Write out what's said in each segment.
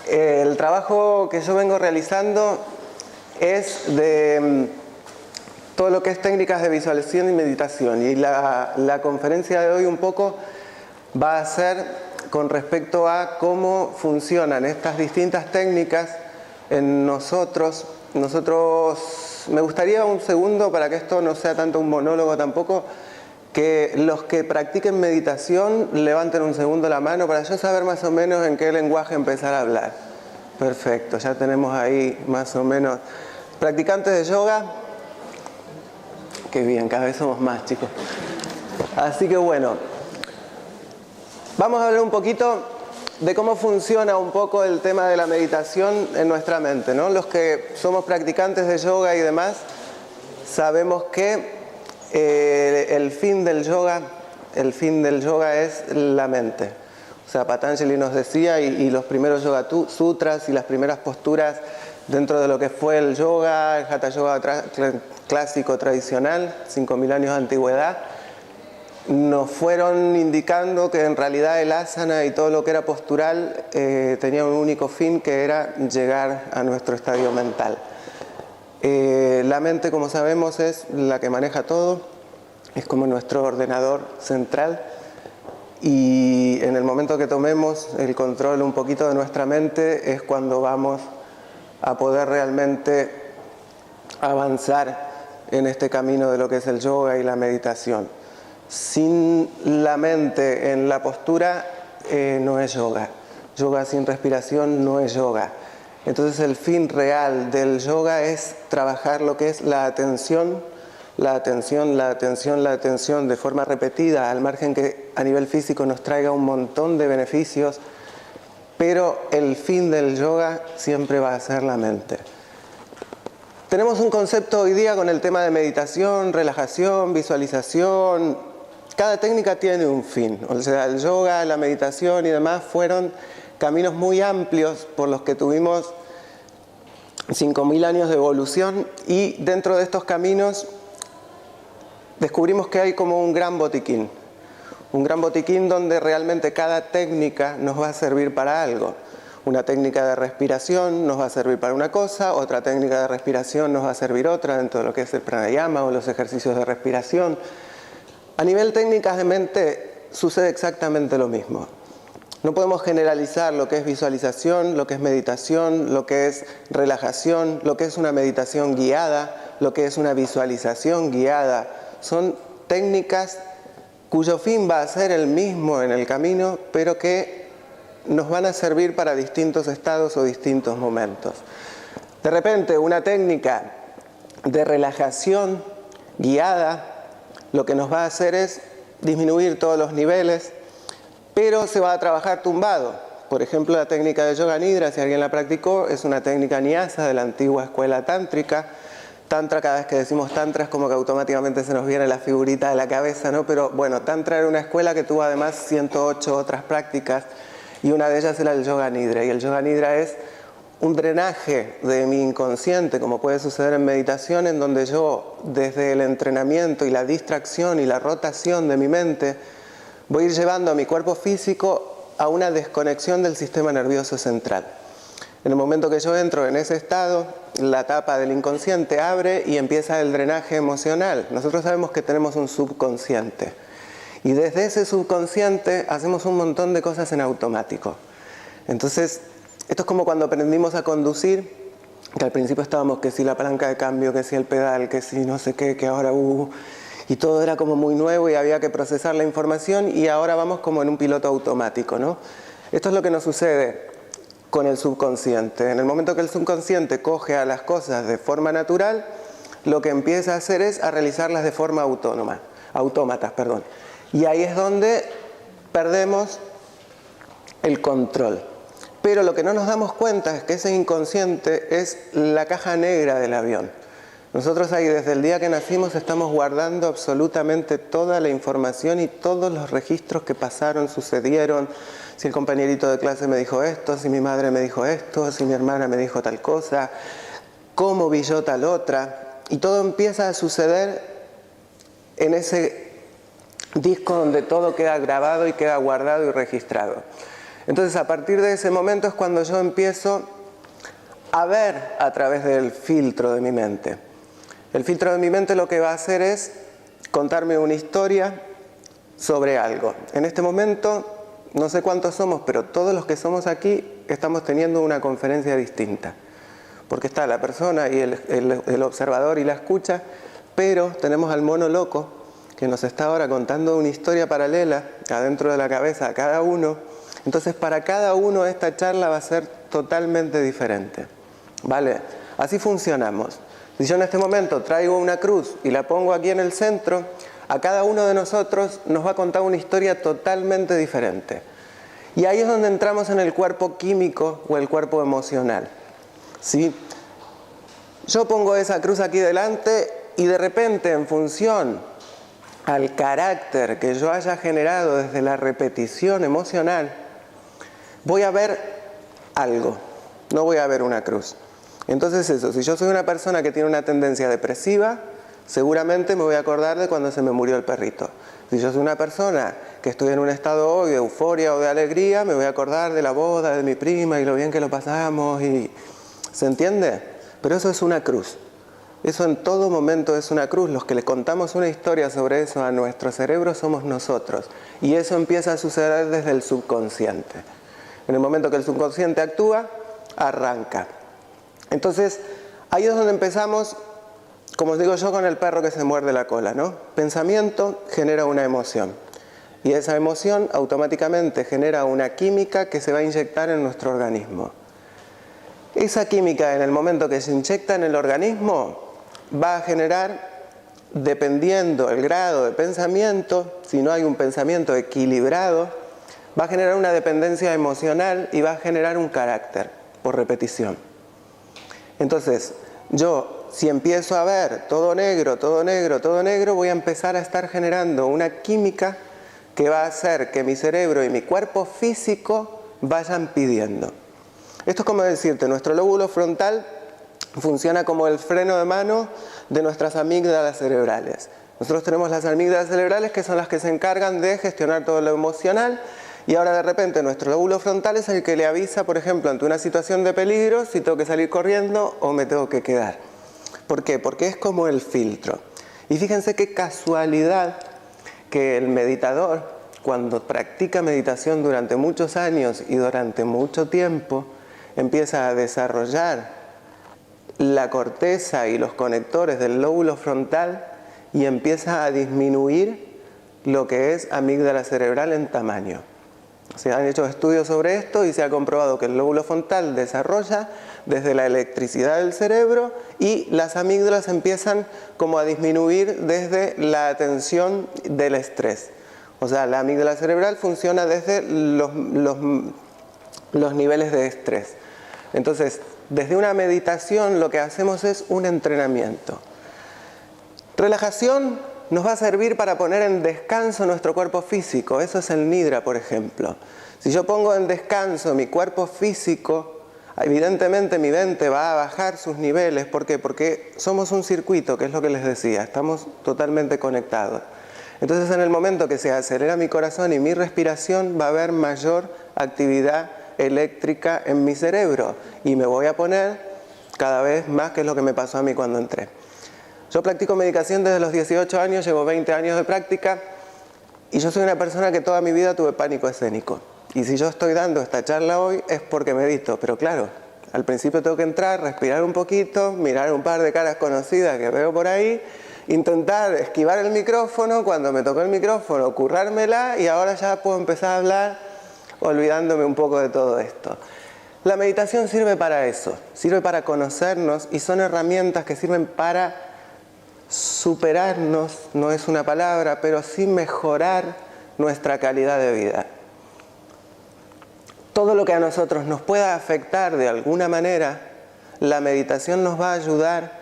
El trabajo que yo vengo realizando es de todo lo que es técnicas de visualización y meditación. Y la conferencia de hoy un poco va a ser con respecto a cómo funcionan estas distintas técnicas en nosotros. Me gustaría un segundo, para que esto no sea tanto un monólogo tampoco, que los que practiquen meditación levanten un segundo la mano para yo saber más o menos en qué lenguaje empezar a hablar. Perfecto, ya tenemos ahí más o menos. ¿Practicantes de yoga? Qué bien, cada vez somos más, chicos. Así que bueno, vamos a hablar un poquito de cómo funciona un poco el tema de la meditación en nuestra mente, ¿no? Los que somos practicantes de yoga y demás, sabemos que el fin del yoga es la mente. O sea, Patanjali nos decía, y los primeros Yoga Sutras y las primeras posturas dentro de lo que fue el yoga, el Hatha Yoga clásico tradicional, 5.000 años de antigüedad, nos fueron indicando que en realidad el asana y todo lo que era postural tenía un único fin, que era llegar a nuestro estadio mental. La mente, como sabemos, es la que maneja todo, es como nuestro ordenador central, y en el momento que tomemos el control un poquito de nuestra mente es cuando vamos a poder realmente avanzar en este camino de lo que es el yoga y la meditación. Sin la mente en la postura no es yoga. Yoga sin respiración no es yoga. Entonces el fin real del yoga es trabajar lo que es la atención de forma repetida, al margen que a nivel físico nos traiga un montón de beneficios, pero el fin del yoga siempre va a ser la mente. Tenemos un concepto hoy día con el tema de meditación, relajación, visualización. Cada técnica tiene un fin. O sea, el yoga, la meditación y demás fueron caminos muy amplios por los que tuvimos 5.000 años de evolución, y dentro de estos caminos descubrimos que hay como un gran botiquín donde realmente cada técnica nos va a servir para algo. Una técnica de respiración nos va a servir para una cosa, otra técnica de respiración nos va a servir otra dentro de lo que es el pranayama o los ejercicios de respiración. A nivel técnicas de mente sucede exactamente lo mismo. No podemos generalizar lo que es visualización, lo que es meditación, lo que es relajación, lo que es una meditación guiada, lo que es una visualización guiada. Son técnicas cuyo fin va a ser el mismo en el camino, pero que nos van a servir para distintos estados o distintos momentos. De repente, una técnica de relajación guiada lo que nos va a hacer es disminuir todos los niveles, pero se va a trabajar tumbado. Por ejemplo, la técnica de Yoga Nidra, si alguien la practicó, es una técnica Nyasa de la antigua escuela tántrica. Tantra, cada vez que decimos tantra es como que automáticamente se nos viene la figurita de la cabeza, ¿no? Pero bueno, tantra era una escuela que tuvo además 108 otras prácticas, y una de ellas era el Yoga Nidra. Y el Yoga Nidra es un drenaje de mi inconsciente, como puede suceder en meditación, en donde yo, desde el entrenamiento y la distracción y la rotación de mi mente, voy a ir llevando a mi cuerpo físico a una desconexión del sistema nervioso central. En el momento que yo entro en ese estado, la tapa del inconsciente abre y empieza el drenaje emocional. Nosotros sabemos que tenemos un subconsciente, y desde ese subconsciente hacemos un montón de cosas en automático. Entonces, esto es como cuando aprendimos a conducir, que al principio estábamos que si la palanca de cambio, que si el pedal, que si no sé qué, que ahora y todo era como muy nuevo y había que procesar la información, y ahora vamos como en un piloto automático, ¿no? Esto es lo que nos sucede con el subconsciente. En el momento que el subconsciente coge a las cosas de forma natural, lo que empieza a hacer es a realizarlas de forma autómatas. Y ahí es donde perdemos el control. Pero lo que no nos damos cuenta es que ese inconsciente es la caja negra del avión. Nosotros ahí desde el día que nacimos estamos guardando absolutamente toda la información y todos los registros que pasaron, sucedieron. Si el compañerito de clase me dijo esto, si mi madre me dijo esto, si mi hermana me dijo tal cosa, cómo vi yo tal otra. Y todo empieza a suceder en ese disco donde todo queda grabado y queda guardado y registrado. Entonces, a partir de ese momento es cuando yo empiezo a ver a través del filtro de mi mente. El filtro de mi mente lo que va a hacer es contarme una historia sobre algo. En este momento, no sé cuántos somos, pero todos los que somos aquí estamos teniendo una conferencia distinta. Porque está la persona y el observador y la escucha, pero tenemos al mono loco que nos está ahora contando una historia paralela adentro de la cabeza a cada uno. Entonces, para cada uno esta charla va a ser totalmente diferente. ¿Vale? Así funcionamos. Si yo en este momento traigo una cruz y la pongo aquí en el centro, a cada uno de nosotros nos va a contar una historia totalmente diferente. Y ahí es donde entramos en el cuerpo químico o el cuerpo emocional. ¿Sí? Yo pongo esa cruz aquí delante y de repente, en función al carácter que yo haya generado desde la repetición emocional, voy a ver algo, no voy a ver una cruz. Entonces eso, si yo soy una persona que tiene una tendencia depresiva, seguramente me voy a acordar de cuando se me murió el perrito. Si yo soy una persona que estoy en un estado hoy de euforia o de alegría, me voy a acordar de la boda de mi prima y lo bien que lo pasamos. ¿Se entiende? Pero eso es una cruz. Eso en todo momento es una cruz. Los que le contamos una historia sobre eso a nuestro cerebro somos nosotros. Y eso empieza a suceder desde el subconsciente. En el momento que el subconsciente actúa, arranca. Entonces, ahí es donde empezamos, como os digo yo, con el perro que se muerde la cola, ¿no? Pensamiento genera una emoción. Y esa emoción automáticamente genera una química que se va a inyectar en nuestro organismo. Esa química, en el momento que se inyecta en el organismo, va a generar, dependiendo el grado de pensamiento, si no hay un pensamiento equilibrado, va a generar una dependencia emocional y va a generar un carácter por repetición. Entonces, yo, si empiezo a ver todo negro, todo negro, todo negro, voy a empezar a estar generando una química que va a hacer que mi cerebro y mi cuerpo físico vayan pidiendo. Esto es como decirte, nuestro lóbulo frontal funciona como el freno de mano de nuestras amígdalas cerebrales. Nosotros tenemos las amígdalas cerebrales que son las que se encargan de gestionar todo lo emocional. Y ahora de repente nuestro lóbulo frontal es el que le avisa, por ejemplo, ante una situación de peligro, si tengo que salir corriendo o me tengo que quedar. ¿Por qué? Porque es como el filtro. Y fíjense qué casualidad que el meditador, cuando practica meditación durante muchos años y durante mucho tiempo, empieza a desarrollar la corteza y los conectores del lóbulo frontal y empieza a disminuir lo que es amígdala cerebral en tamaño. Se han hecho estudios sobre esto y se ha comprobado que el lóbulo frontal desarrolla desde la electricidad del cerebro y las amígdalas empiezan como a disminuir desde la atención del estrés. O sea, la amígdala cerebral funciona desde los niveles de estrés. Entonces, desde una meditación lo que hacemos es un entrenamiento. Relajación nos va a servir para poner en descanso nuestro cuerpo físico. Eso es el nidra, por ejemplo. Si yo pongo en descanso mi cuerpo físico, evidentemente mi mente va a bajar sus niveles. ¿Por qué? Porque somos un circuito, que es lo que les decía. Estamos totalmente conectados. Entonces, en el momento que se acelera mi corazón y mi respiración, va a haber mayor actividad eléctrica en mi cerebro. Y me voy a poner cada vez más, que es lo que me pasó a mí cuando entré. Yo practico meditación desde los 18 años, llevo 20 años de práctica y yo soy una persona que toda mi vida tuve pánico escénico. Y si yo estoy dando esta charla hoy es porque medito, pero claro, al principio tengo que entrar, respirar un poquito, mirar un par de caras conocidas que veo por ahí, intentar esquivar el micrófono, cuando me tocó el micrófono, currármela y ahora ya puedo empezar a hablar olvidándome un poco de todo esto. La meditación sirve para eso, sirve para conocernos y son herramientas que sirven para superarnos, no es una palabra, pero sí mejorar nuestra calidad de vida. Todo lo que a nosotros nos pueda afectar de alguna manera, la meditación nos va a ayudar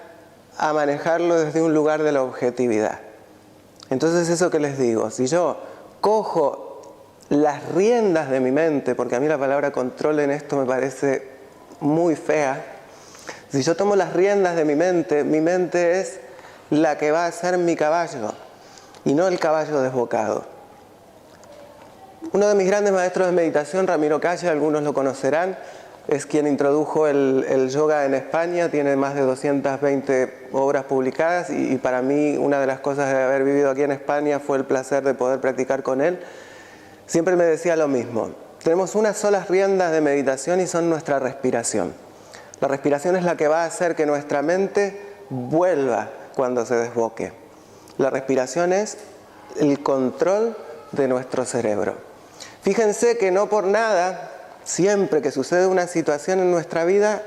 a manejarlo desde un lugar de la objetividad. Entonces, eso que les digo, si yo cojo las riendas de mi mente, porque a mí la palabra control en esto me parece muy fea, si yo tomo las riendas de mi mente es la que va a ser mi caballo y no el caballo desbocado. Uno de mis grandes maestros de meditación, Ramiro Calle, algunos lo conocerán, es quien introdujo el yoga en España, tiene más de 220 obras publicadas y para mí una de las cosas de haber vivido aquí en España fue el placer de poder practicar con él. Siempre me decía lo mismo, tenemos unas solas riendas de meditación y son nuestra respiración. La respiración es la que va a hacer que nuestra mente vuelva cuando se desboque. La respiración es el control de nuestro cerebro. Fíjense que no por nada, siempre que sucede una situación en nuestra vida,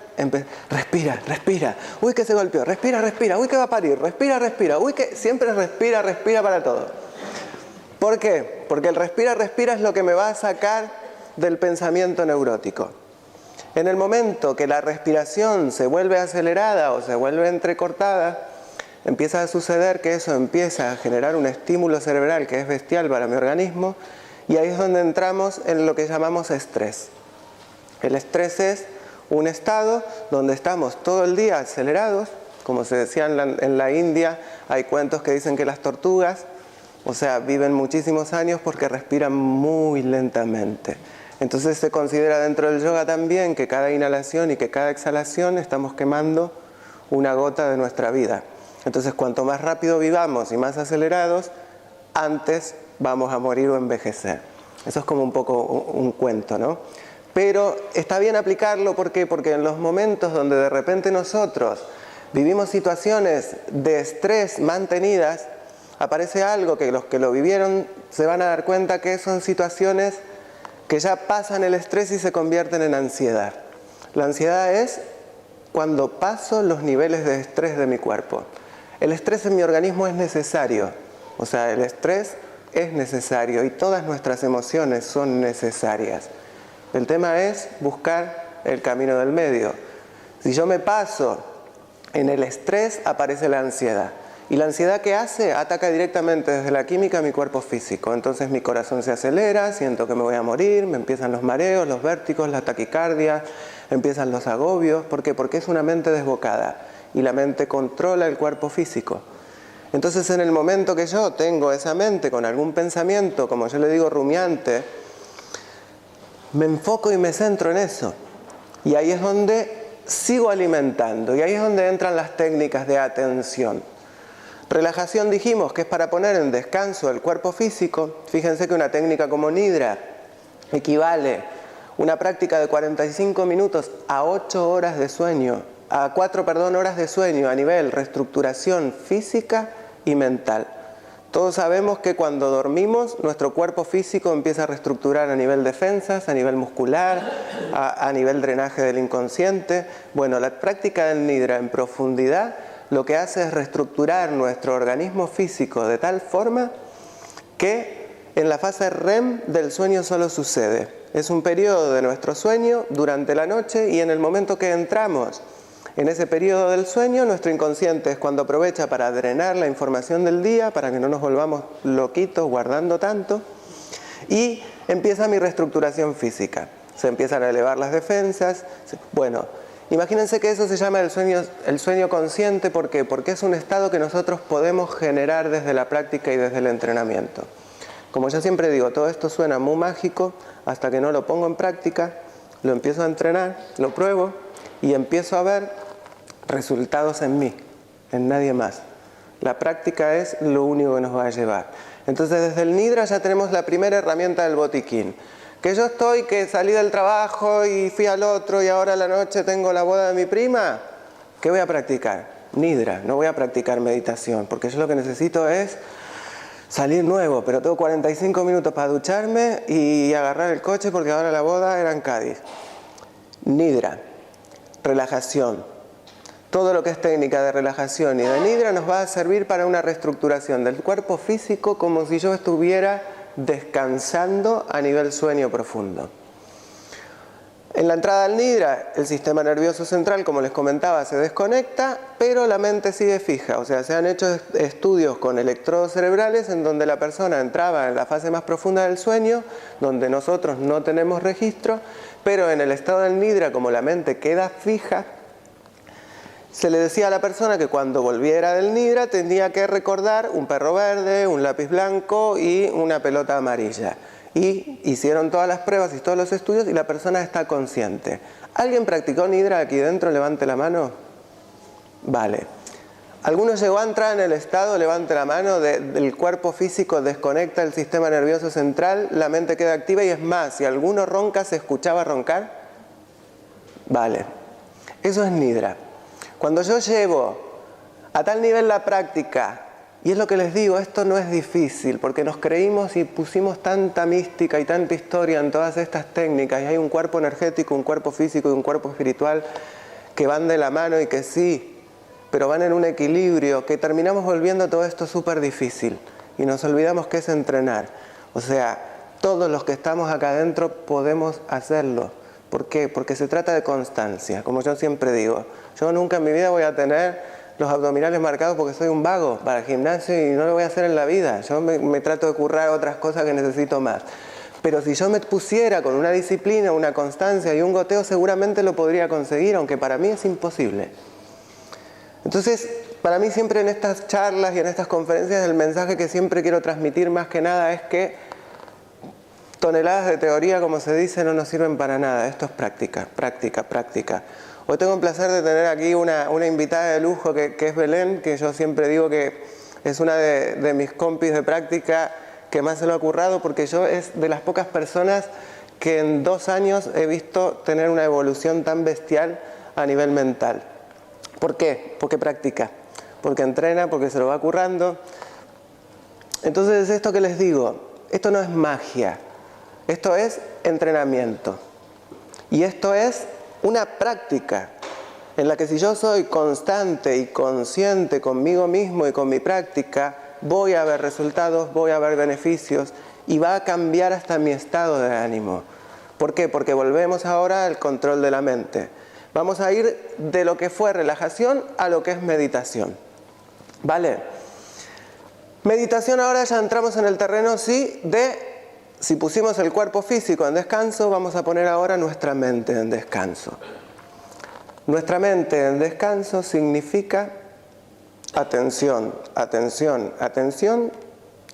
respira, respira, uy que se golpeó, respira, respira, uy que va a parir, respira, respira, uy que siempre respira, respira para todo. ¿Por qué? Porque el respira, respira es lo que me va a sacar del pensamiento neurótico. En el momento que la respiración se vuelve acelerada o se vuelve entrecortada, empieza a suceder que eso empieza a generar un estímulo cerebral que es bestial para mi organismo y ahí es donde entramos en lo que llamamos estrés. El estrés es un estado donde estamos todo el día acelerados, como se decía en la India, hay cuentos que dicen que las tortugas, o sea, viven muchísimos años porque respiran muy lentamente. Entonces se considera dentro del yoga también que cada inhalación y que cada exhalación estamos quemando una gota de nuestra vida. Entonces cuanto más rápido vivamos y más acelerados, antes vamos a morir o envejecer. Eso es como un poco un cuento, ¿no? Pero está bien aplicarlo, ¿por qué? Porque en los momentos donde de repente nosotros vivimos situaciones de estrés mantenidas, aparece algo que los que lo vivieron se van a dar cuenta que son situaciones que ya pasan el estrés y se convierten en ansiedad. La ansiedad es cuando paso los niveles de estrés de mi cuerpo. El estrés en mi organismo es necesario, o sea, el estrés es necesario y todas nuestras emociones son necesarias. El tema es buscar el camino del medio. Si yo me paso en el estrés, aparece la ansiedad. ¿Y la ansiedad qué hace? Ataca directamente desde la química a mi cuerpo físico. Entonces mi corazón se acelera, siento que me voy a morir, me empiezan los mareos, los vértigos, la taquicardia, empiezan los agobios. ¿Por qué? Porque es una mente desbocada y la mente controla el cuerpo físico. Entonces en el momento que yo tengo esa mente con algún pensamiento, como yo le digo, rumiante, me enfoco y me centro en eso. Y ahí es donde sigo alimentando. Y ahí es donde entran las técnicas de atención. Relajación dijimos que es para poner en descanso el cuerpo físico. Fíjense que una técnica como Nidra equivale una práctica de 45 minutos a 8 horas de sueño, a 4 horas de sueño a nivel reestructuración física y mental. Todos sabemos que cuando dormimos nuestro cuerpo físico empieza a reestructurar a nivel defensas, a nivel muscular, a nivel drenaje del inconsciente. Bueno, la práctica del Nidra en profundidad lo que hace es reestructurar nuestro organismo físico de tal forma que en la fase REM del sueño solo sucede. Es un periodo de nuestro sueño durante la noche y en el momento que entramos en ese periodo del sueño, nuestro inconsciente es cuando aprovecha para drenar la información del día, para que no nos volvamos loquitos guardando tanto, y empieza mi reestructuración física. Se empiezan a elevar las defensas. Bueno, imagínense que eso se llama el sueño consciente. ¿Por qué? Porque es un estado que nosotros podemos generar desde la práctica y desde el entrenamiento. Como yo siempre digo, todo esto suena muy mágico hasta que no lo pongo en práctica, lo empiezo a entrenar, lo pruebo y empiezo a ver resultados en mí, en nadie más. La práctica es lo único que nos va a llevar. Entonces desde el Nidra ya tenemos la primera herramienta del botiquín. Que yo que salí del trabajo y fui al otro y ahora a la noche tengo la boda de mi prima, ¿qué voy a practicar? Nidra, no voy a practicar meditación, porque yo lo que necesito es salir nuevo, pero tengo 45 minutos para ducharme y agarrar el coche porque ahora la boda era en Cádiz. Nidra, relajación. Todo lo que es técnica de relajación y de Nidra nos va a servir para una reestructuración del cuerpo físico como si yo estuviera descansando a nivel sueño profundo. En la entrada al Nidra, el sistema nervioso central, como les comentaba, se desconecta, pero la mente sigue fija. O sea, se han hecho estudios con electrodos cerebrales en donde la persona entraba en la fase más profunda del sueño, donde nosotros no tenemos registro, pero en el estado del Nidra, como la mente queda fija, se le decía a la persona que cuando volviera del Nidra tenía que recordar un perro verde, un lápiz blanco y una pelota amarilla. Y hicieron todas las pruebas y todos los estudios y la persona está consciente. ¿Alguien practicó Nidra aquí dentro? Levante la mano. Vale. ¿Alguno llegó a entrar en el estado? Levante la mano. Del cuerpo físico desconecta el sistema nervioso central, la mente queda activa y es más, si alguno ronca, ¿se escuchaba roncar? Vale. Eso es Nidra. Cuando yo llevo a tal nivel la práctica, y es lo que les digo, esto no es difícil, porque nos creímos y pusimos tanta mística y tanta historia en todas estas técnicas, y hay un cuerpo energético, un cuerpo físico y un cuerpo espiritual que van de la mano y que sí, pero van en un equilibrio, que terminamos volviendo todo esto súper difícil, y nos olvidamos que es entrenar. O sea, todos los que estamos acá adentro podemos hacerlo. ¿Por qué? Porque se trata de constancia, como yo siempre digo. Yo nunca en mi vida voy a tener los abdominales marcados porque soy un vago para el gimnasio y no lo voy a hacer en la vida. Yo me trato de currar otras cosas que necesito más. Pero si yo me pusiera con una disciplina, una constancia y un goteo, seguramente lo podría conseguir, aunque para mí es imposible. Entonces, para mí siempre en estas charlas y en estas conferencias el mensaje que siempre quiero transmitir más que nada es que toneladas de teoría, como se dice, no nos sirven para nada. Esto es práctica, práctica, práctica. Hoy tengo el placer de tener aquí una invitada de lujo que es Belén, que yo siempre digo que es una de mis compis de práctica que más se lo ha currado, porque yo es de las pocas personas que en 2 años he visto tener una evolución tan bestial a nivel mental. ¿Por qué? Porque practica, porque entrena, porque se lo va currando. Entonces, esto que les digo, esto no es magia. Esto es entrenamiento. Y esto es una práctica en la que si yo soy constante y consciente conmigo mismo y con mi práctica, voy a ver resultados, voy a ver beneficios y va a cambiar hasta mi estado de ánimo. ¿Por qué? Porque volvemos ahora al control de la mente. Vamos a ir de lo que fue relajación a lo que es meditación. ¿Vale? Meditación ahora ya entramos en el terreno, sí, si pusimos el cuerpo físico en descanso, vamos a poner ahora nuestra mente en descanso. Nuestra mente en descanso significa atención, atención, atención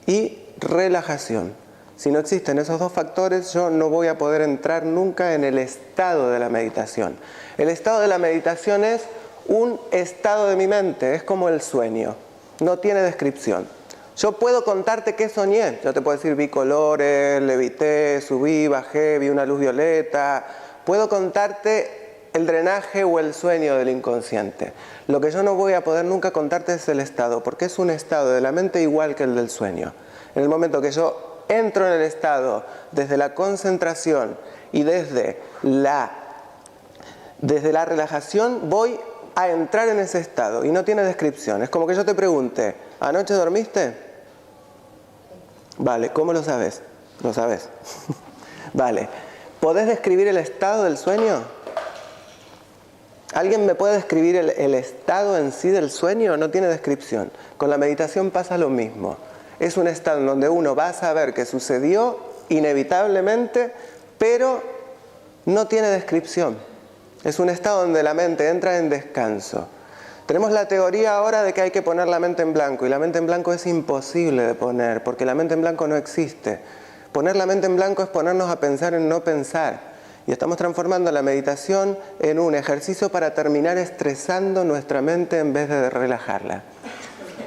y relajación. Si no existen esos 2 factores, yo no voy a poder entrar nunca en el estado de la meditación. El estado de la meditación es un estado de mi mente, es como el sueño, no tiene descripción. Yo puedo contarte qué soñé. Yo te puedo decir, vi colores, levité, subí, bajé, vi una luz violeta. Puedo contarte el drenaje o el sueño del inconsciente. Lo que yo no voy a poder nunca contarte es el estado, porque es un estado de la mente igual que el del sueño. En el momento que yo entro en el estado desde la concentración y desde la relajación, voy a entrar en ese estado y no tiene descripción. Es como que yo te pregunte, ¿anoche dormiste? Vale, ¿cómo lo sabes? Lo sabes. Vale. ¿Podés describir el estado del sueño? ¿Alguien me puede describir el estado en sí del sueño? No tiene descripción. Con la meditación pasa lo mismo. Es un estado en donde uno va a saber que sucedió inevitablemente, pero no tiene descripción. Es un estado donde la mente entra en descanso. Tenemos la teoría ahora de que hay que poner la mente en blanco, y la mente en blanco es imposible de poner, porque la mente en blanco no existe. Poner la mente en blanco es ponernos a pensar en no pensar. Y estamos transformando la meditación en un ejercicio para terminar estresando nuestra mente en vez de relajarla.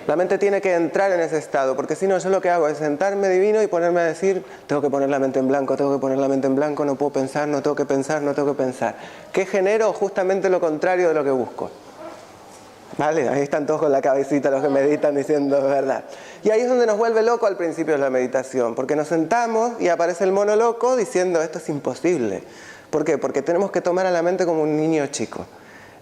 La mente tiene que entrar en ese estado, porque si no, yo lo que hago es sentarme divino y ponerme a decir, tengo que poner la mente en blanco, tengo que poner la mente en blanco, no puedo pensar, no tengo que pensar, no tengo que pensar. ¿Qué genero? Justamente lo contrario de lo que busco. Vale, ahí están todos con la cabecita los que meditan diciendo verdad. Y ahí es donde nos vuelve loco al principio de la meditación, porque nos sentamos y aparece el mono loco diciendo esto es imposible. ¿Por qué? Porque tenemos que tomar a la mente como un niño chico.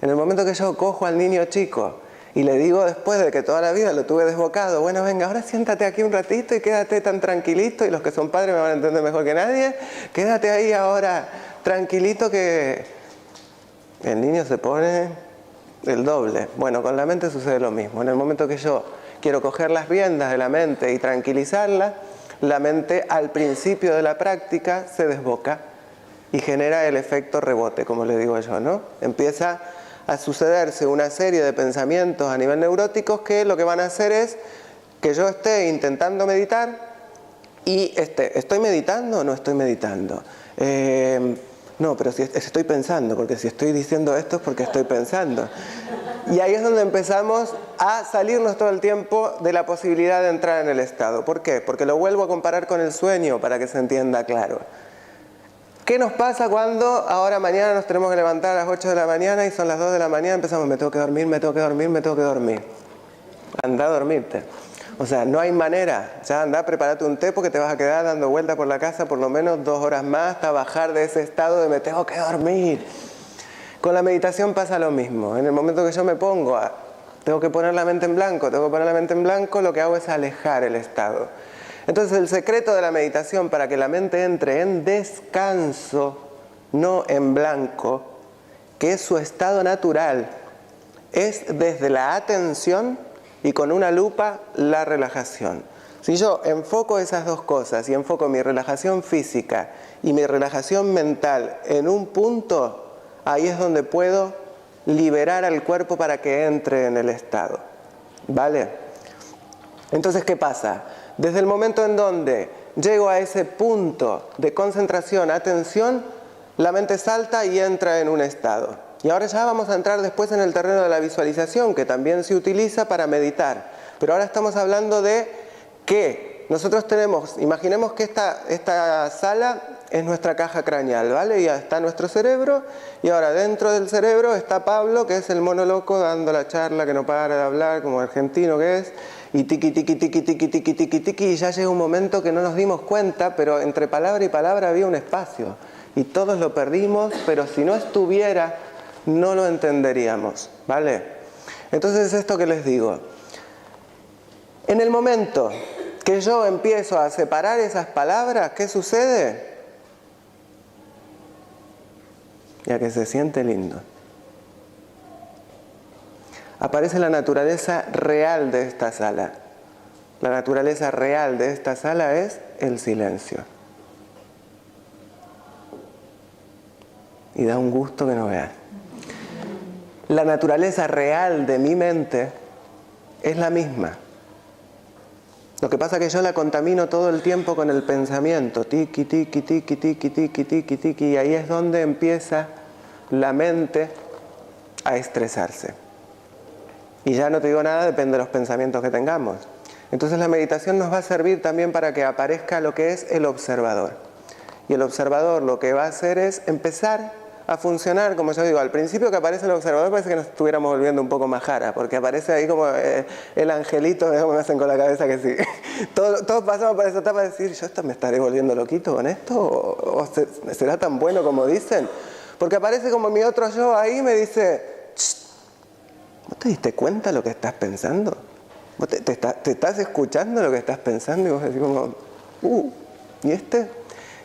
En el momento que yo cojo al niño chico y le digo después de que toda la vida lo tuve desbocado, bueno, venga, ahora siéntate aquí un ratito y quédate tan tranquilito, y los que son padres me van a entender mejor que nadie, quédate ahí ahora tranquilito que el niño se pone el doble. Bueno, con la mente sucede lo mismo. En el momento que yo quiero coger las riendas de la mente y tranquilizarla, la mente al principio de la práctica se desboca y genera el efecto rebote, como le digo yo, ¿no? Empieza a sucederse una serie de pensamientos a nivel neuróticos que lo que van a hacer es que yo esté intentando meditar Y ¿estoy meditando o no estoy meditando? No, pero si estoy pensando, porque si estoy diciendo esto es porque estoy pensando. Y ahí es donde empezamos a salirnos todo el tiempo de la posibilidad de entrar en el estado. ¿Por qué? Porque lo vuelvo a comparar con el sueño para que se entienda claro. ¿Qué nos pasa cuando ahora mañana nos tenemos que levantar a las 8 de la mañana y son las 2 de la mañana? Empezamos, me tengo que dormir, me tengo que dormir, me tengo que dormir. Anda a dormirte. O sea, no hay manera. Ya anda, prepárate un té porque te vas a quedar dando vueltas por la casa por lo menos 2 horas más hasta bajar de ese estado de me tengo que dormir. Con la meditación pasa lo mismo. En el momento que yo me pongo tengo que poner la mente en blanco, lo que hago es alejar el estado. Entonces el secreto de la meditación para que la mente entre en descanso, no en blanco, que es su estado natural, es desde la atención y con una lupa la relajación. Si yo enfoco esas dos cosas y enfoco mi relajación física y mi relajación mental en un punto, ahí es donde puedo liberar al cuerpo para que entre en el estado. ¿Vale? Entonces, ¿qué pasa? Desde el momento en donde llego a ese punto de concentración, atención, la mente salta y entra en un estado. Y ahora ya vamos a entrar después en el terreno de la visualización, que también se utiliza para meditar. Pero ahora estamos hablando de que nosotros tenemos, imaginemos que esta sala es nuestra caja craneal, ¿vale? Ya está nuestro cerebro, y ahora dentro del cerebro está Pablo, que es el mono loco dando la charla, que no para de hablar, como argentino que es, y tiqui, tiqui, tiqui, tiqui, tiqui, tiqui, tiqui, y ya llega un momento que no nos dimos cuenta, pero entre palabra y palabra había un espacio, y todos lo perdimos, pero si no estuviera, no lo entenderíamos, ¿vale? Entonces, esto que les digo, en el momento que yo empiezo a separar esas palabras, ¿qué sucede? Ya que se siente lindo. Aparece la naturaleza real de esta sala. La naturaleza real de esta sala es el silencio. Y da un gusto que no vean. La naturaleza real de mi mente es la misma. Lo que pasa es que yo la contamino todo el tiempo con el pensamiento. Tiki, tiki, tiki, tiki, tiki, tiki, tiki. Y ahí es donde empieza la mente a estresarse. Y ya no te digo nada, depende de los pensamientos que tengamos. Entonces la meditación nos va a servir también para que aparezca lo que es el observador. Y el observador lo que va a hacer es empezar a funcionar, como yo digo, al principio que aparece el observador parece que nos estuviéramos volviendo un poco majara, porque aparece ahí como el angelito, me hacen con la cabeza que sí. Todos pasamos por esa etapa de decir, ¿yo me estaré volviendo loquito con esto? ¿O será tan bueno como dicen? Porque aparece como mi otro yo ahí y me dice, ¿vos te diste cuenta de lo que estás pensando? ¿Vos te estás escuchando lo que estás pensando? Y vos decís como, ¿y este?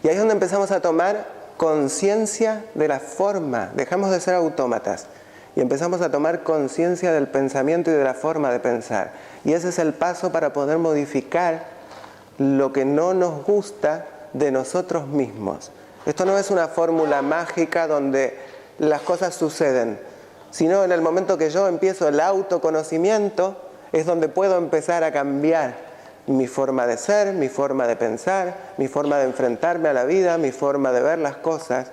Y ahí es donde empezamos a tomar conciencia de la forma, dejamos de ser autómatas y empezamos a tomar conciencia del pensamiento y de la forma de pensar. Y ese es el paso para poder modificar lo que no nos gusta de nosotros mismos. Esto no es una fórmula mágica donde las cosas suceden, sino en el momento que yo empiezo el autoconocimiento es donde puedo empezar a cambiar mi forma de ser, mi forma de pensar, mi forma de enfrentarme a la vida, mi forma de ver las cosas,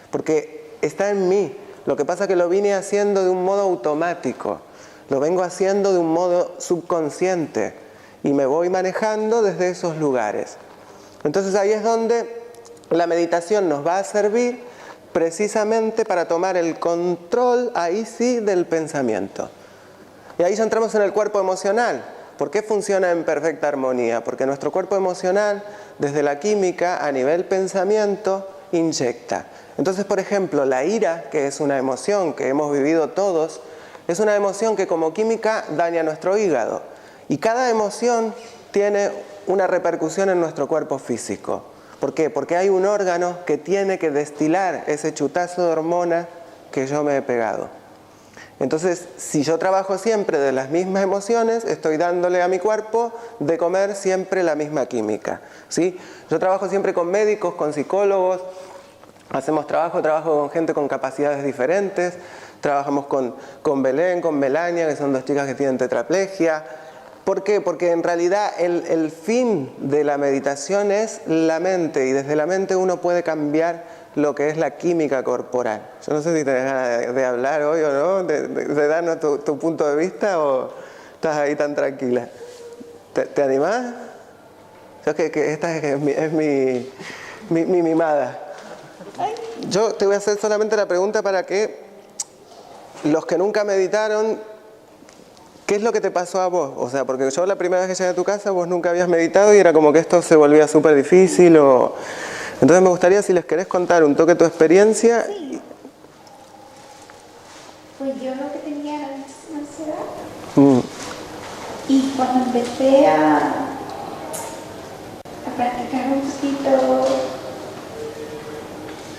porque está en mí. Lo que pasa es que lo vine haciendo de un modo automático, lo vengo haciendo de un modo subconsciente y me voy manejando desde esos lugares. Entonces ahí es donde la meditación nos va a servir precisamente para tomar el control, ahí sí, del pensamiento. Y ahí ya entramos en el cuerpo emocional. ¿Por qué funciona en perfecta armonía? Porque nuestro cuerpo emocional, desde la química, a nivel pensamiento, inyecta. Entonces, por ejemplo, la ira, que es una emoción que hemos vivido todos, es una emoción que como química daña nuestro hígado. Y cada emoción tiene una repercusión en nuestro cuerpo físico. ¿Por qué? Porque hay un órgano que tiene que destilar ese chutazo de hormona que yo me he pegado. Entonces, si yo trabajo siempre de las mismas emociones, estoy dándole a mi cuerpo de comer siempre la misma química, ¿sí? Yo trabajo siempre con médicos, con psicólogos, hacemos trabajo con gente con capacidades diferentes, trabajamos con Belén, con Melania, que son dos chicas que tienen tetraplegia. ¿Por qué? Porque en realidad el fin de la meditación es la mente, y desde la mente uno puede cambiar lo que es la química corporal. Yo no sé si tenés ganas de hablar hoy o no, de darnos tu punto de vista, o estás ahí tan tranquila. ¿Te animás? Yo que esta es mi mimada. Yo te voy a hacer solamente la pregunta para que los que nunca meditaron, ¿qué es lo que te pasó a vos? O sea, porque yo la primera vez que llegué a tu casa vos nunca habías meditado y era como que esto se volvía súper difícil. Entonces me gustaría, si les querés contar un toque tu experiencia. Sí. Pues yo lo que tenía era muchísima ansiedad. Y cuando empecé a practicar un poquito,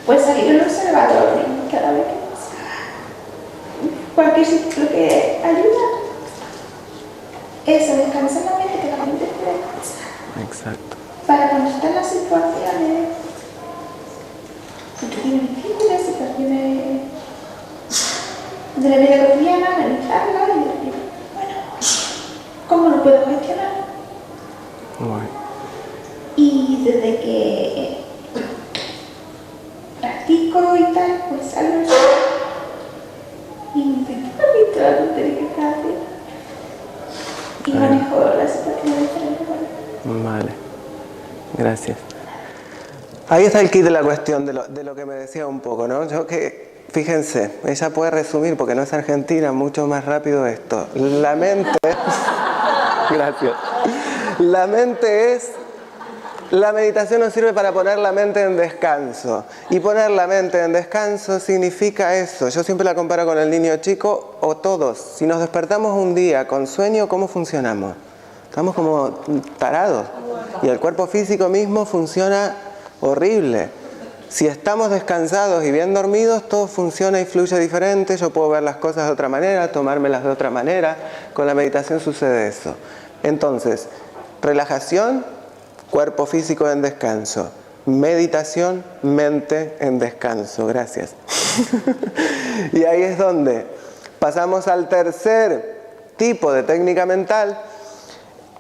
pues salir un observador en cada vez que pasaba cualquier sitio que ayuda. Eso, descansar la mente, que la mente puede descansar. Exacto. Para cuando están las situaciones difíciles, situaciones de la vida cotidiana, analizarla y decir, bueno, ¿cómo lo puedo gestionar? Bueno. Y desde que practico y tal, pues salgo y intento evitar la tontería que está haciendo. Y manejo la situación de diferente manera. Vale, gracias. Ahí está el kit de la cuestión, de lo que me decía un poco, ¿no? Fíjense, ella puede resumir, porque no es argentina, mucho más rápido esto. La mente, gracias. La meditación nos sirve para poner la mente en descanso. Y poner la mente en descanso significa eso. Yo siempre la comparo con el niño chico o todos. Si nos despertamos un día con sueño, ¿cómo funcionamos? Estamos como parados. Y el cuerpo físico mismo funciona horrible. Si estamos descansados y bien dormidos, todo funciona y fluye diferente. Yo puedo ver las cosas de otra manera, tomármelas de otra manera. Con la meditación sucede eso. Entonces, relajación, cuerpo físico en descanso. Meditación, mente en descanso. Gracias. Y ahí es donde pasamos al tercer tipo de técnica mental,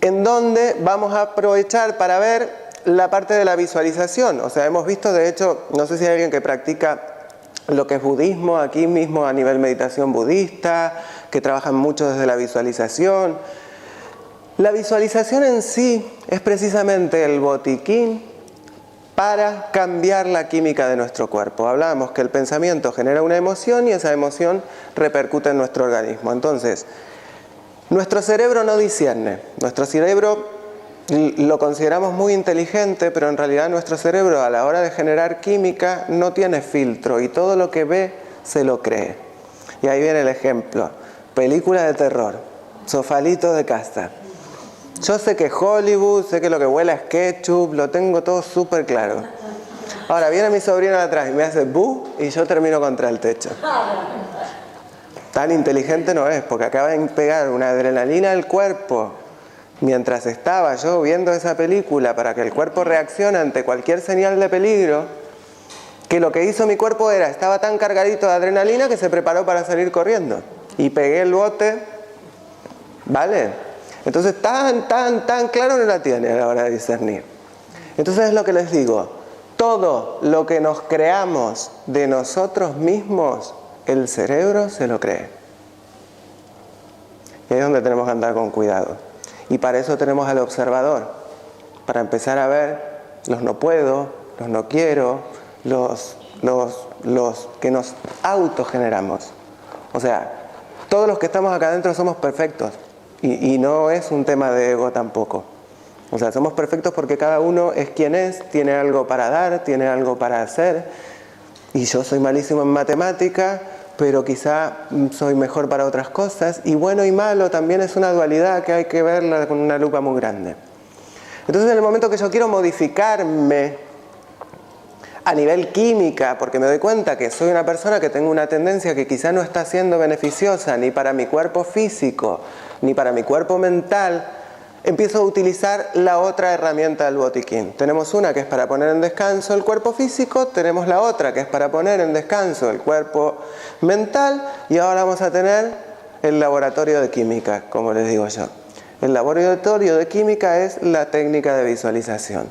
en donde vamos a aprovechar para ver la parte de la visualización. O sea, hemos visto, de hecho, no sé si hay alguien que practica lo que es budismo, aquí mismo a nivel meditación budista, que trabajan mucho desde la visualización. La visualización en sí es precisamente el botiquín para cambiar la química de nuestro cuerpo. Hablábamos que el pensamiento genera una emoción y esa emoción repercute en nuestro organismo. Entonces, nuestro cerebro no discierne. Nuestro cerebro lo consideramos muy inteligente, pero en realidad nuestro cerebro a la hora de generar química no tiene filtro y todo lo que ve se lo cree. Y ahí viene el ejemplo. Película de terror, sofalito de casa. Yo sé que Hollywood, sé que lo que huele es ketchup, lo tengo todo súper claro. Ahora viene mi sobrino de atrás y me hace bu y yo termino contra el techo. Tan inteligente no es, porque acaba de pegar una adrenalina al cuerpo mientras estaba yo viendo esa película para que el cuerpo reaccione ante cualquier señal de peligro, que lo que hizo mi cuerpo estaba tan cargadito de adrenalina que se preparó para salir corriendo. Y pegué el bote, ¿vale? Entonces tan claro no la tiene a la hora de discernir. Entonces es lo que les digo, todo lo que nos creamos de nosotros mismos, el cerebro se lo cree. Y ahí es donde tenemos que andar con cuidado. Y para eso tenemos al observador, para empezar a ver los no puedo, los no quiero, los que nos autogeneramos. O sea, todos los que estamos acá adentro somos perfectos. Y no es un tema de ego tampoco. O sea, somos perfectos porque cada uno es quien es, tiene algo para dar, tiene algo para hacer. Y yo soy malísimo en matemática, pero quizá soy mejor para otras cosas. Y bueno y malo también es una dualidad que hay que verla con una lupa muy grande. Entonces, en el momento que yo quiero modificarme a nivel química, porque me doy cuenta que soy una persona que tengo una tendencia que quizá no está siendo beneficiosa ni para mi cuerpo físico, ni para mi cuerpo mental, empiezo a utilizar la otra herramienta del botiquín. Tenemos una que es para poner en descanso el cuerpo físico, tenemos la otra que es para poner en descanso el cuerpo mental, y ahora vamos a tener el laboratorio de química, como les digo yo. El laboratorio de química es la técnica de visualización.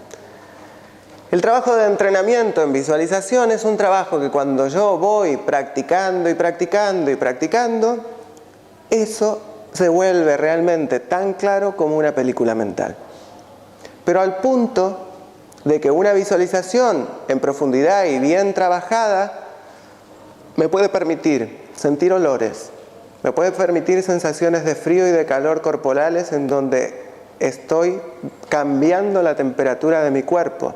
El trabajo de entrenamiento en visualización es un trabajo que cuando yo voy practicando y practicando y practicando, eso se vuelve realmente tan claro como una película mental. Pero al punto de que una visualización en profundidad y bien trabajada me puede permitir sentir olores, me puede permitir sensaciones de frío y de calor corporales en donde estoy cambiando la temperatura de mi cuerpo.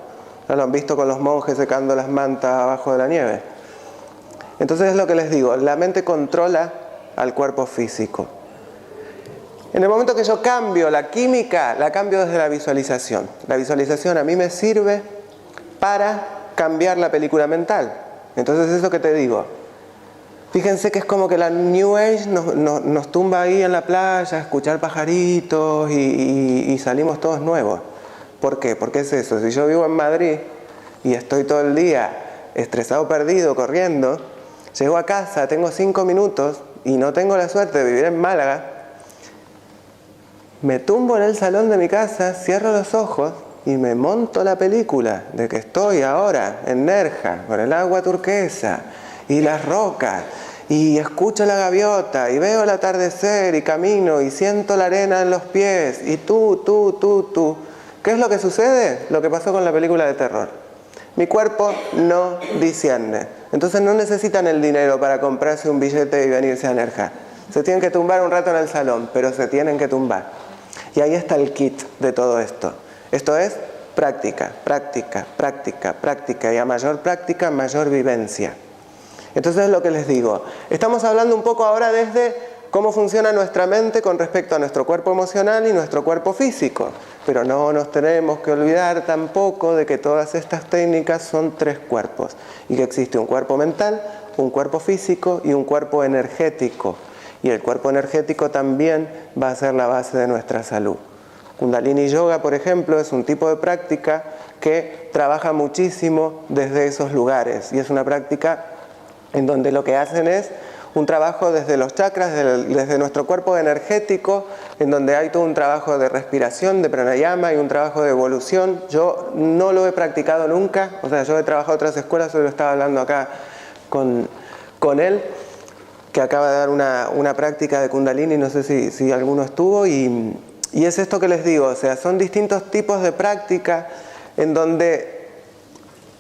¿No lo han visto con los monjes secando las mantas abajo de la nieve? Entonces es lo que les digo, la mente controla al cuerpo físico. En el momento que yo cambio la química, la cambio desde la visualización. La visualización a mí me sirve para cambiar la película mental. Entonces eso que te digo, fíjense que es como que la New Age nos tumba ahí en la playa a escuchar pajaritos y salimos todos nuevos. ¿Por qué? Porque es eso. Si yo vivo en Madrid y estoy todo el día estresado, perdido, corriendo, llego a casa, tengo 5 minutos y no tengo la suerte de vivir en Málaga, me tumbo en el salón de mi casa, cierro los ojos y me monto la película de que estoy ahora en Nerja, con el agua turquesa y las rocas, y escucho la gaviota, y veo el atardecer, y camino, y siento la arena en los pies, y tú. ¿Qué es lo que sucede? Lo que pasó con la película de terror. Mi cuerpo no discierne. Entonces no necesitan el dinero para comprarse un billete y venirse a Nerja. Se tienen que tumbar un rato en el salón, pero se tienen que tumbar. Y ahí está el kit de todo esto. Esto es práctica, práctica, práctica, práctica. Y a mayor práctica, mayor vivencia. Entonces es lo que les digo. Estamos hablando un poco ahora desde cómo funciona nuestra mente con respecto a nuestro cuerpo emocional y nuestro cuerpo físico. Pero no nos tenemos que olvidar tampoco de que todas estas técnicas son 3 cuerpos. Y que existe un cuerpo mental, un cuerpo físico y un cuerpo energético. Y el cuerpo energético también va a ser la base de nuestra salud. Kundalini Yoga, por ejemplo, es un tipo de práctica que trabaja muchísimo desde esos lugares. Y es una práctica en donde lo que hacen es un trabajo desde los chakras, desde nuestro cuerpo energético, en donde hay todo un trabajo de respiración, de pranayama y un trabajo de evolución. Yo no lo he practicado nunca, o sea, yo he trabajado en otras escuelas, hoy lo estaba hablando acá con él, que acaba de dar una práctica de Kundalini, no sé si alguno estuvo, y es esto que les digo, o sea, son distintos tipos de práctica en donde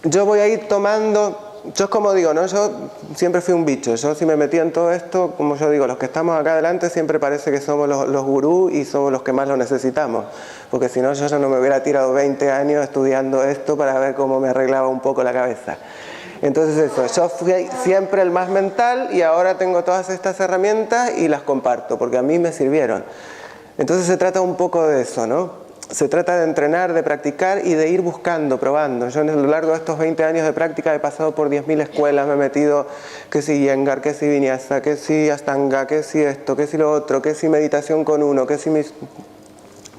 yo voy a ir tomando. Yo es como digo, ¿no? Yo siempre fui un bicho. Yo si me metía en todo esto, como yo digo, los que estamos acá adelante siempre parece que somos los gurús y somos los que más lo necesitamos. Porque si no, yo ya no me hubiera tirado 20 años estudiando esto para ver cómo me arreglaba un poco la cabeza. Entonces eso, yo fui siempre el más mental y ahora tengo todas estas herramientas y las comparto porque a mí me sirvieron. Entonces se trata un poco de eso, ¿no? Se trata de entrenar, de practicar y de ir buscando, probando. Yo a lo largo de estos 20 años de práctica he pasado por 10.000 escuelas, me he metido que si Iyengar, que si Vinyasa, que si Ashtanga, que si esto, que si lo otro, que si meditación con uno, que si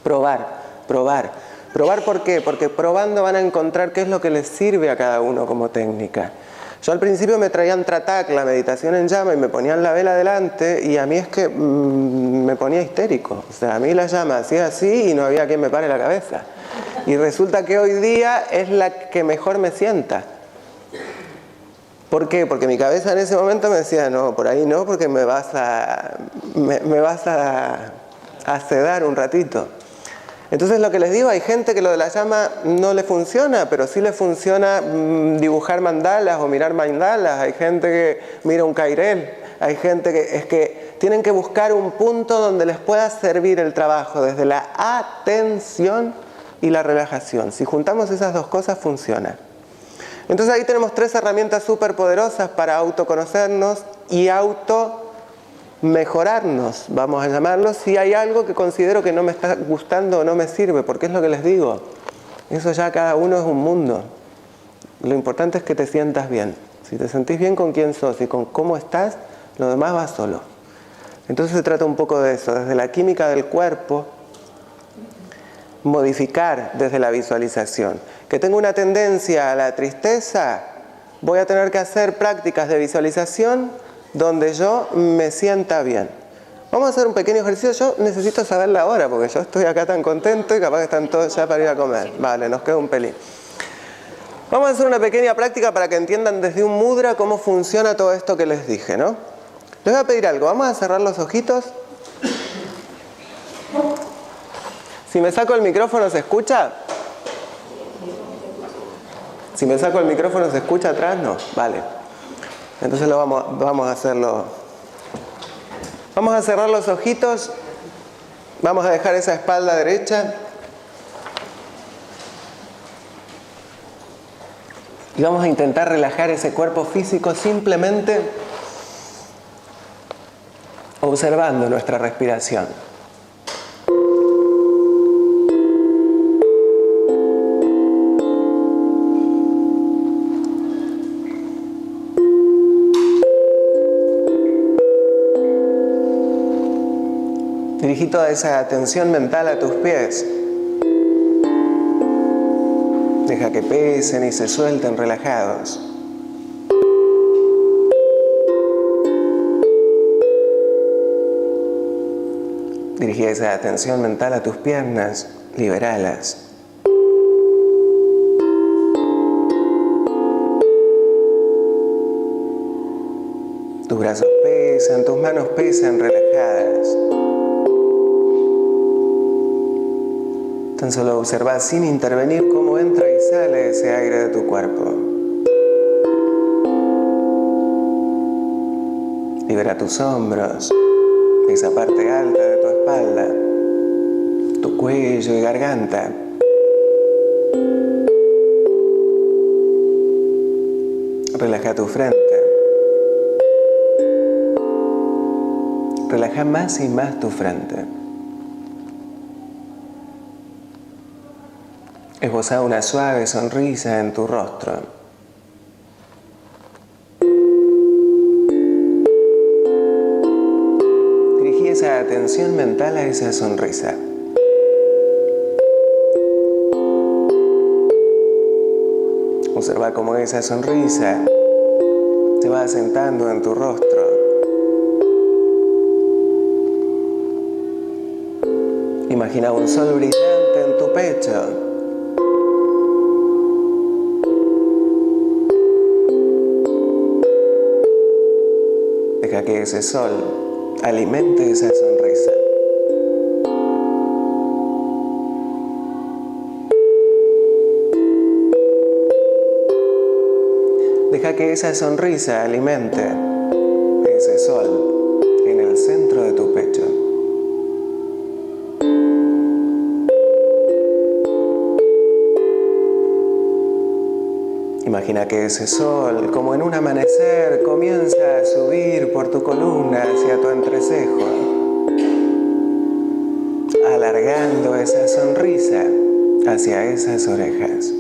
probar. ¿Probar por qué? Porque probando van a encontrar qué es lo que les sirve a cada uno como técnica. Yo al principio me traían Tratak, la meditación en llama, y me ponían la vela delante y a mí es que me ponía histérico. O sea, a mí la llama hacía así y no había quien me pare la cabeza. Y resulta que hoy día es la que mejor me sienta. ¿Por qué? Porque mi cabeza en ese momento me decía, no, por ahí no, porque me vas a sedar un ratito. Entonces lo que les digo, hay gente que lo de la llama no le funciona, pero sí le funciona dibujar mandalas o mirar mandalas. Hay gente que mira un cairel, hay gente que es que tienen que buscar un punto donde les pueda servir el trabajo desde la atención y la relajación. Si juntamos esas dos cosas, funciona. Entonces ahí tenemos 3 herramientas súper poderosas para autoconocernos y mejorarnos, vamos a llamarlo, si hay algo que considero que no me está gustando o no me sirve, porque es lo que les digo, eso ya cada uno es un mundo. Lo importante es que te sientas bien. Si te sentís bien con quién sos y con cómo estás, lo demás va solo. Entonces se trata un poco de eso, desde la química del cuerpo, modificar desde la visualización. Que tengo una tendencia a la tristeza, voy a tener que hacer prácticas de visualización donde yo me sienta bien. Vamos a hacer un pequeño ejercicio. Yo necesito saber la hora porque yo estoy acá tan contento y capaz que están todos ya para ir a comer. Vale, nos queda un pelín. Vamos a hacer una pequeña práctica para que entiendan desde un mudra cómo funciona todo esto que les dije, ¿no? Les voy a pedir algo. Vamos a cerrar los ojitos. Si me saco el micrófono, ¿se escucha? Si me saco el micrófono, ¿se escucha atrás? No. Vale. Entonces vamos a hacerlo. Vamos a cerrar los ojitos. Vamos a dejar esa espalda derecha. Y vamos a intentar relajar ese cuerpo físico simplemente observando nuestra respiración. Dirigí toda esa atención mental a tus pies. Deja que pesen y se suelten relajados. Dirigí esa atención mental a tus piernas, liberalas. Tus brazos pesan, tus manos pesan relajadas. Tan solo observa sin intervenir cómo entra y sale ese aire de tu cuerpo. Libera tus hombros, esa parte alta de tu espalda, tu cuello y garganta. Relaja tu frente. Relaja más y más tu frente. Esboza una suave sonrisa en tu rostro. Dirigí esa atención mental a esa sonrisa. Observa cómo esa sonrisa se va asentando en tu rostro. Imagina un sol brillante en tu pecho. Deja que ese sol alimente esa sonrisa. Deja que esa sonrisa alimente ese sol en el centro de tu pecho. Imagina que ese sol, como en un amanecer, comienza a subir por tu columna hacia tu entrecejo, alargando esa sonrisa hacia esas orejas.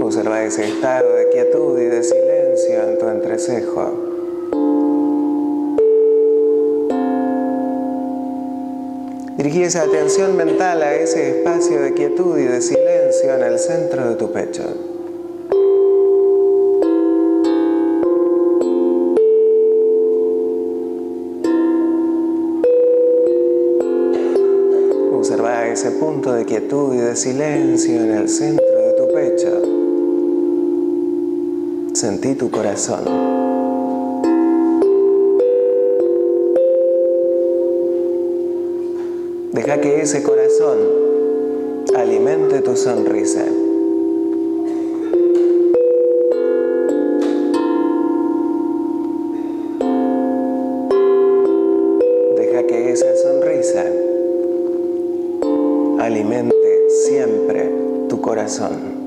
Observa ese estado de quietud y de silencio en tu entrecejo. Dirigí esa atención mental a ese espacio de quietud y de silencio en el centro de tu pecho. Observa ese punto de quietud y de silencio en el centro de tu pecho. Sentí tu corazón. Deja que ese corazón alimente tu sonrisa. Deja que esa sonrisa alimente siempre tu corazón.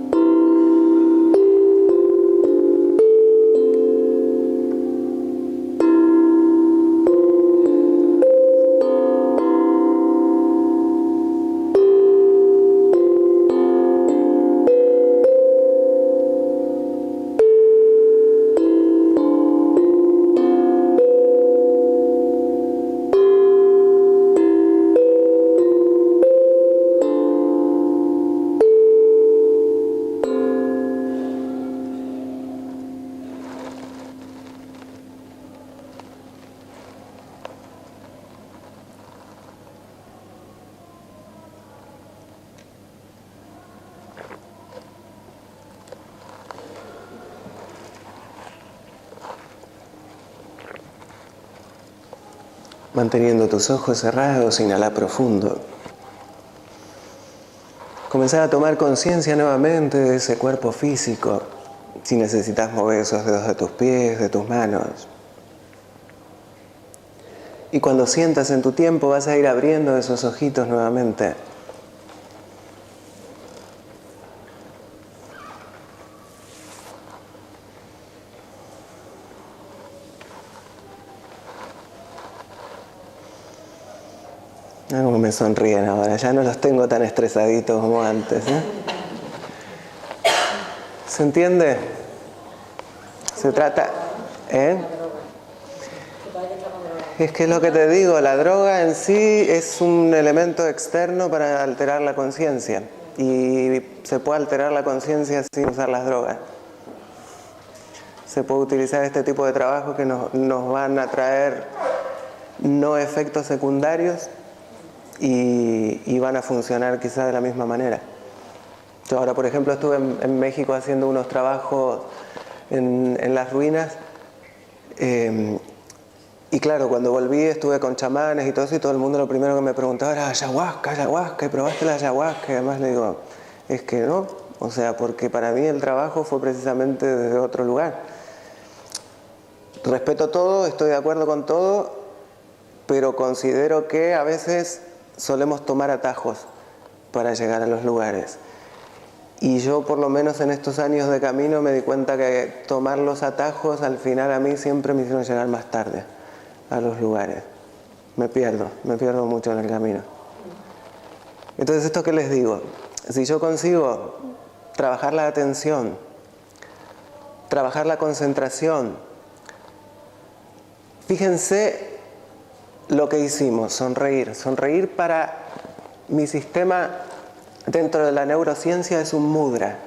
Manteniendo tus ojos cerrados, inhala profundo. Comenzar a tomar conciencia nuevamente de ese cuerpo físico. Si necesitas mover esos dedos de tus pies, de tus manos. Y cuando sientas en tu tiempo vas a ir abriendo esos ojitos nuevamente. Ah, como me sonríen ahora, ya no los tengo tan estresaditos como antes, ¿eh? ¿Se entiende? Se trata... Es que es lo que te digo, la droga en sí es un elemento externo para alterar la conciencia. Y se puede alterar la conciencia sin usar las drogas. Se puede utilizar este tipo de trabajo que nos van a traer no efectos secundarios y van a funcionar quizás de la misma manera. Yo ahora, por ejemplo, estuve en México haciendo unos trabajos en las ruinas. Y claro, cuando volví estuve con chamanes y todo eso, y todo el mundo lo primero que me preguntaba era ayahuasca, ¿y probaste la ayahuasca? Y además le digo, es que no, o sea, porque para mí el trabajo fue precisamente desde otro lugar. Respeto todo, estoy de acuerdo con todo, pero considero que a veces solemos tomar atajos para llegar a los lugares. Y yo, por lo menos en estos años de camino, me di cuenta que tomar los atajos al final a mí siempre me hicieron llegar más tarde a los lugares. Me pierdo mucho en el camino. Entonces, ¿esto qué les digo? Si yo consigo trabajar la atención, trabajar la concentración, fíjense lo que hicimos, sonreír para mi sistema dentro de la neurociencia es un mudra,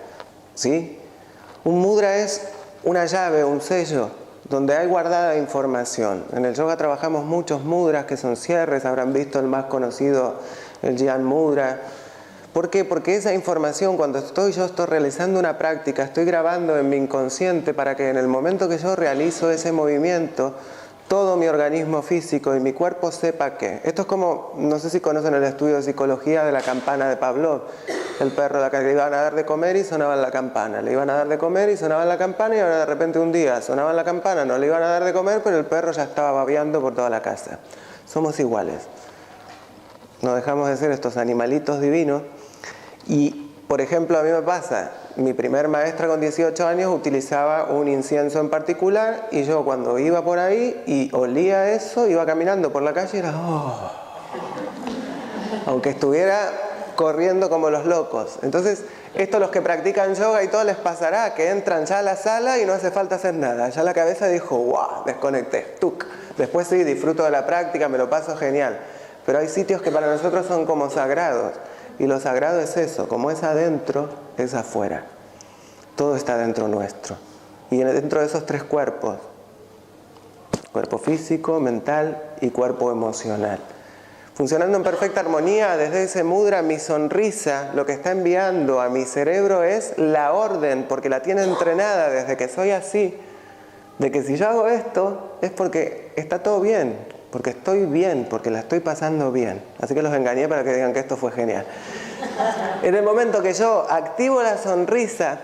¿sí? Un mudra es una llave, un sello, donde hay guardada información. En el yoga trabajamos muchos mudras que son cierres, habrán visto el más conocido, el Jnana Mudra. ¿Por qué? Porque esa información, cuando yo estoy realizando una práctica, estoy grabando en mi inconsciente para que en el momento que yo realizo ese movimiento, todo mi organismo físico y mi cuerpo sepa que. Esto es como, no sé si conocen el estudio de psicología de la campana de Pavlov. El perro a que le iban a dar de comer y sonaban la campana. Le iban a dar de comer y sonaban la campana, y ahora de repente un día sonaban la campana, no le iban a dar de comer, pero el perro ya estaba babeando por toda la casa. Somos iguales. No dejamos de ser estos animalitos divinos. Y, por ejemplo, a mí me pasa, mi primer maestra con 18 años utilizaba un incienso en particular, y yo cuando iba por ahí y olía eso, iba caminando por la calle y era ¡oh! Aunque estuviera corriendo como los locos. Entonces, esto los que practican yoga y todo les pasará, que entran ya a la sala y no hace falta hacer nada. Ya la cabeza dijo, ¡wow! Desconecté, ¡tuc! Después sí, disfruto de la práctica, me lo paso genial. Pero hay sitios que para nosotros son como sagrados. Y lo sagrado es eso, como es adentro, es afuera. Todo está dentro nuestro. Y dentro de esos tres cuerpos, cuerpo físico, mental y cuerpo emocional. Funcionando en perfecta armonía, desde ese mudra, mi sonrisa, lo que está enviando a mi cerebro es la orden, porque la tiene entrenada desde que soy así, de que si yo hago esto, es porque está todo bien. Porque estoy bien, porque la estoy pasando bien. Así que los engañé para que digan que esto fue genial. En el momento que yo activo la sonrisa,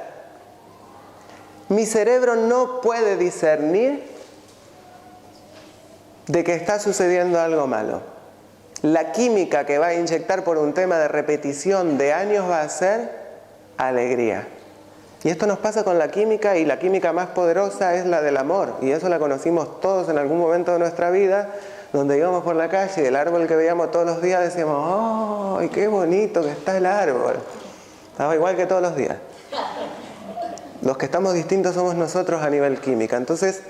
mi cerebro no puede discernir de que está sucediendo algo malo. La química que va a inyectar por un tema de repetición de años va a ser alegría. Y esto nos pasa con la química, y la química más poderosa es la del amor. Y eso la conocimos todos en algún momento de nuestra vida, donde íbamos por la calle y el árbol que veíamos todos los días decíamos, ¡oh, qué bonito que está el árbol! Estaba igual que todos los días. Los que estamos distintos somos nosotros a nivel química. Entonces,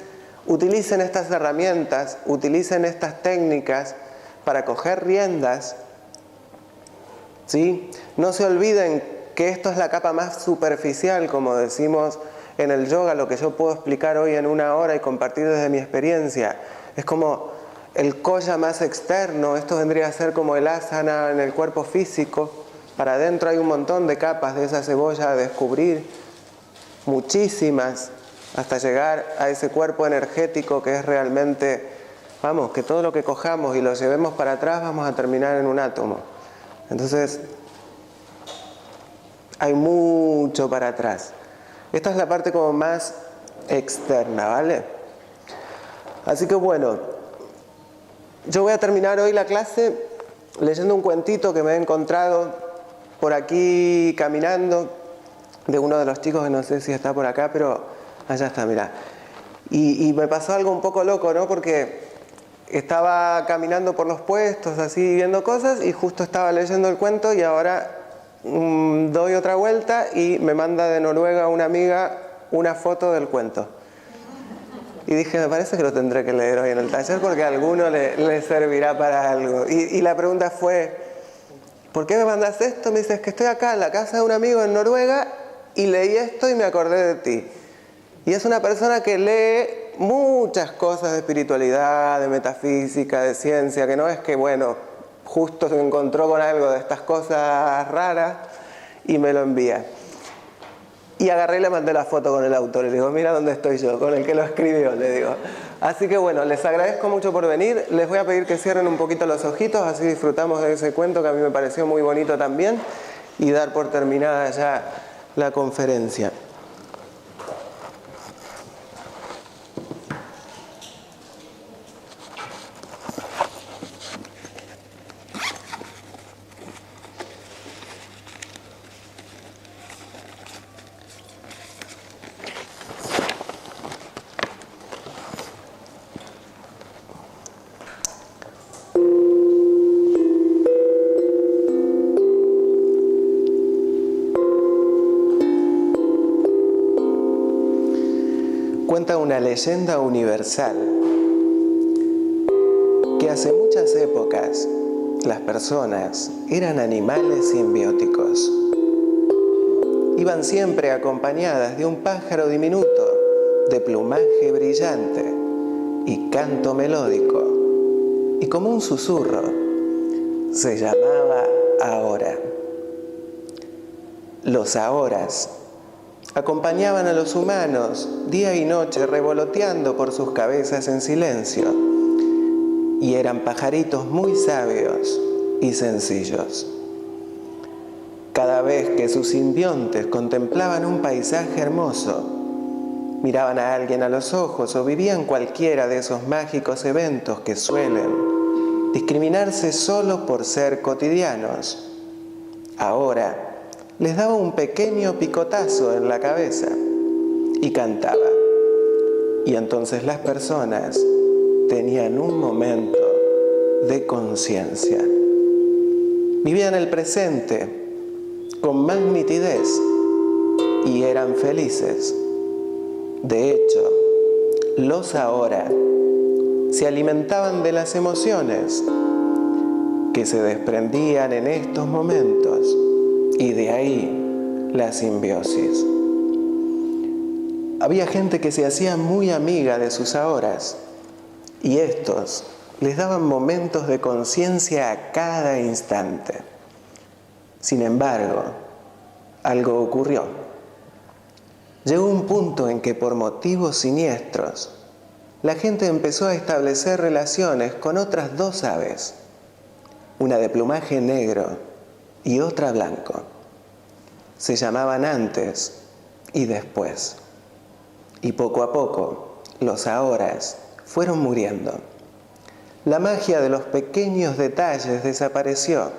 utilicen estas herramientas, utilicen estas técnicas para coger riendas, ¿sí? No se olviden que esto es la capa más superficial, como decimos en el yoga, lo que yo puedo explicar hoy en una hora y compartir desde mi experiencia. Es como el koya más externo, esto vendría a ser como el asana en el cuerpo físico. Para adentro hay un montón de capas de esa cebolla a descubrir, muchísimas, hasta llegar a ese cuerpo energético que es realmente, vamos, que todo lo que cojamos y lo llevemos para atrás vamos a terminar en un átomo. Entonces, hay mucho para atrás. Esta es la parte como más externa, ¿vale? Así que bueno, yo voy a terminar hoy la clase leyendo un cuentito que me he encontrado por aquí caminando, de uno de los chicos que no sé si está por acá, pero allá está, mirá. Y me pasó algo un poco loco, ¿no? Porque estaba caminando por los puestos, así, viendo cosas, y justo estaba leyendo el cuento, y ahora doy otra vuelta y me manda de Noruega una amiga una foto del cuento. Y dije, me parece que lo tendré que leer hoy en el taller porque a alguno le servirá para algo. Y la pregunta fue, ¿por qué me mandas esto? Me dices que estoy acá en la casa de un amigo en Noruega y leí esto y me acordé de ti. Y es una persona que lee muchas cosas de espiritualidad, de metafísica, de ciencia, que no es que, bueno, justo se encontró con algo de estas cosas raras y me lo envía. Y agarré y le mandé la foto con el autor. Le digo, mira dónde estoy yo, con el que lo escribió, le digo. Así que bueno, les agradezco mucho por venir. Les voy a pedir que cierren un poquito los ojitos, así disfrutamos de ese cuento que a mí me pareció muy bonito también, y dar por terminada ya la conferencia. Cuenta una leyenda universal que hace muchas épocas las personas eran animales simbióticos. Iban siempre acompañadas de un pájaro diminuto, de plumaje brillante y canto melódico, y como un susurro se llamaba Ahora. Los Ahoras acompañaban a los humanos día y noche revoloteando por sus cabezas en silencio, y eran pajaritos muy sabios y sencillos. Cada vez que sus simbiontes contemplaban un paisaje hermoso, miraban a alguien a los ojos o vivían cualquiera de esos mágicos eventos que suelen discriminarse solo por ser cotidianos, ahora les daba un pequeño picotazo en la cabeza y cantaba. Y entonces las personas tenían un momento de conciencia. Vivían el presente con más nitidez y eran felices. De hecho, los ahora se alimentaban de las emociones que se desprendían en estos momentos, y de ahí la simbiosis. Había gente que se hacía muy amiga de sus ahoras, y estos les daban momentos de conciencia a cada instante. Sin embargo, algo ocurrió. Llegó un punto en que por motivos siniestros, la gente empezó a establecer relaciones con otras dos aves, una de plumaje negro y otra blanco. Se llamaban antes y después. Y poco a poco, los ahoras fueron muriendo. La magia de los pequeños detalles desapareció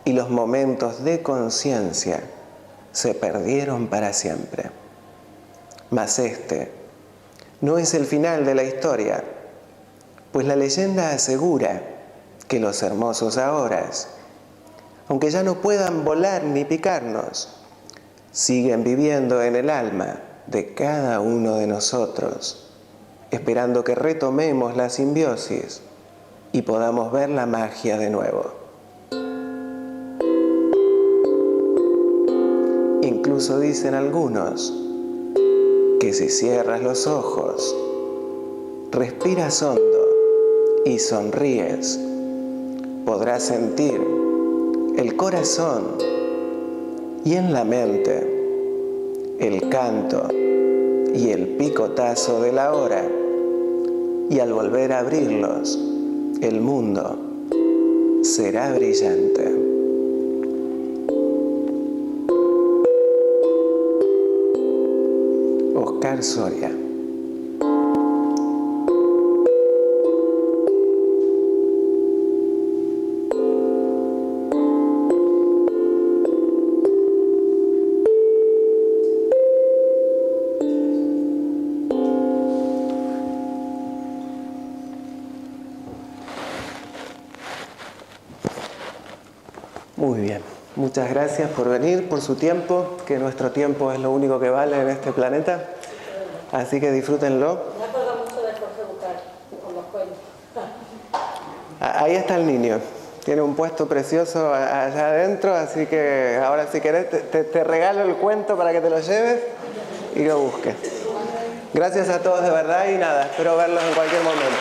y los momentos de conciencia se perdieron para siempre. Mas este no es el final de la historia, pues la leyenda asegura que los hermosos ahoras, aunque ya no puedan volar ni picarnos, siguen viviendo en el alma de cada uno de nosotros, esperando que retomemos la simbiosis y podamos ver la magia de nuevo. Incluso dicen algunos que si cierras los ojos, respiras hondo y sonríes, podrás sentir el corazón y en la mente el canto y el picotazo de la hora, Y al volver a abrirlos, el mundo será brillante. Oscar Soria. Muy bien, muchas gracias por venir, por su tiempo, que nuestro tiempo es lo único que vale en este planeta, así que disfrútenlo. Me acuerdo mucho de Jorge Bucay, con los cuentos. Ahí está el niño, tiene un puesto precioso allá adentro, así que ahora si querés te regalo el cuento para que te lo lleves y lo busques. Gracias a todos de verdad y nada, espero verlos en cualquier momento.